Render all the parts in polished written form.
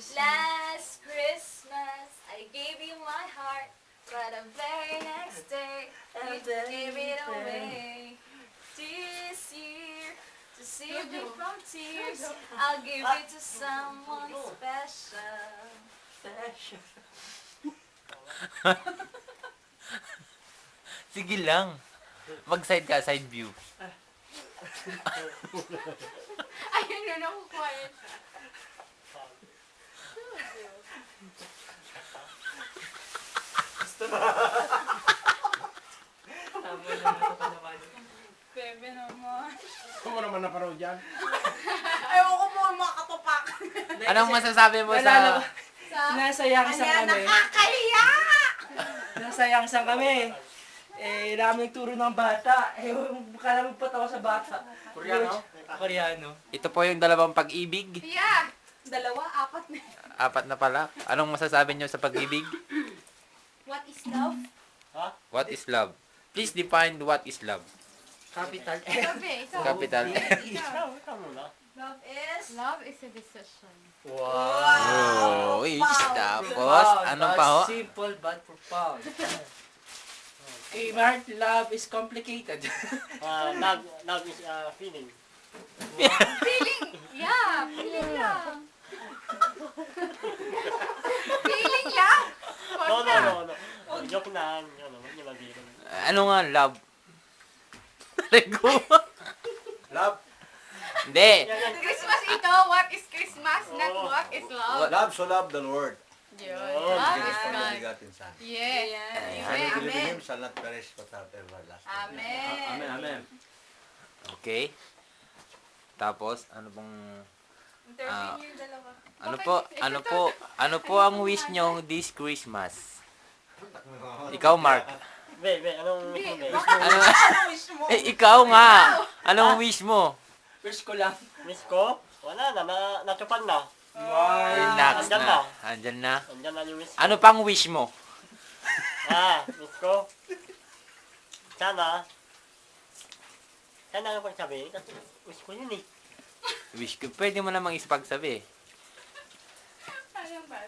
Last Christmas, I gave you my heart, but the very next day, you gave it away. This year, to save me from tears, I'll give it to someone special. Sige lang. Mag-side ka, side view. Ayun na nakukuha yun. Bebe naman. Kung mo naman naparoon dyan. Ayaw ko mo mga katopak. Anong masasabi mo sa... Nasa Yangsan kami. Nakakahiya! Nasa Yangsan kami. Eh, namin turo ng bata. Eh, baka namin patawa sa bata. Koreano? Koreano. Ito po yung dalawang pag-ibig. Yeah! Dalawa, apat na. Apat na pala. Anong masasabi nyo sa pag-ibig? What is love? What is love? Please define what is love. Capital Sabi, ikaw. Capital. Love is a decision. Oh, tapos, ano pa ho? Simple but profound. Okay, Mark, love is complicated. Love is feeling. Feeling! Yeah, feeling lang. Feeling lang? No. Joke lang. Huwag niyo mabiro. Ano nga, love? Rego. Love. Hindi. Christmas ito. What is Christmas? Not what is love. Love, so love the Lord. Yun. Oh, Love Give is us from the God. begotten Son. Yeah. And who believe in Him shall not perish but have everlasting. Amen. Amen. Okay. Tapos, ano pong... 13 year dalawa. Ano po ang wish nyo this Christmas? Ikaw, Mark. Anong wish mo, be? Ano? Ikaw nga. Anong wish mo? Wish ko lang. Wish ko? Wala na. Natupad na. Relax Andyan na. Andyan na. Andyan na yung wish ko. Ano pang wish mo? Wish ko. Sana ang pagsabi. Kasi wish ko yun eh. Wish ko. Pwede mo namang isipagsabi. Sayang ba?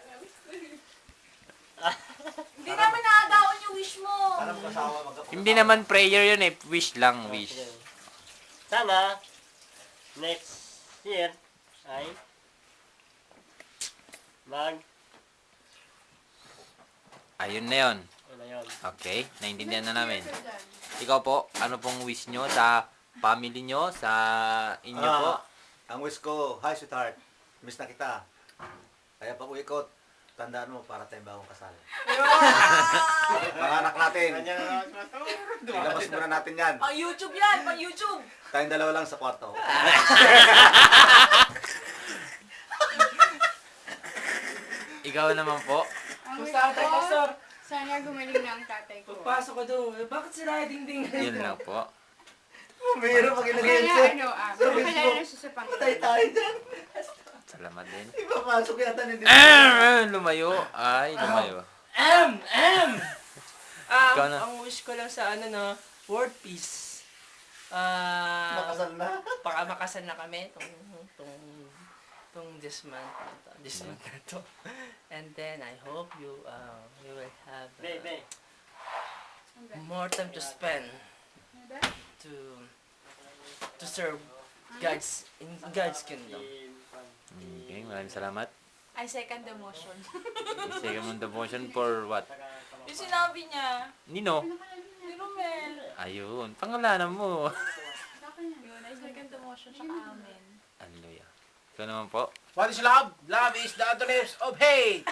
Hindi naman naagaon yung wish mo. Parang kasawa magkapag. Hindi naman prayer yun eh. Wish lang, wish. Sana next year ay Ayun na yun. ano yun. Okay, naintindihan na namin. Ikaw po, ano pong wish nyo sa family nyo, sa inyo po? Ang wish ko, hi sweetheart, miss na kita. Kaya pag uikot, tandaan mo para tayong bagong kasal. Mga anak natin, ilabas muna natin yan. Pang YouTube yan, pang YouTube. Tayong dalawa lang sa kwarto. Ikaw naman po. Gusto ako tayo, Pastor. Sana gumaling na ang tatay ko. Pagpasok ko doon, bakit sila dingding? Yun lang po. Mayroon pag ilagay Kaya yan, sir. ano, kaya na siya sa pangkat. Tayo dyan. Salamat din. Ipapasok yata ni dito. Lumayo. Ay, lumayo. Ikaw na. Ang wish ko lang sa world peace. Makasal na. Baka makasal na kami tong this month na to. And then I hope you will have Be. more time to spend to serve in God's kingdom. Okay, maraming salamat. I second the motion. Second devotion for what? Yung sinabi niya, Nino? ni Romel. Ayun, pangalanan mo. Yun, I second the motion, tsaka amen. Hallelujah. Ikaw naman po. What is love? Love is the antonyms of hate.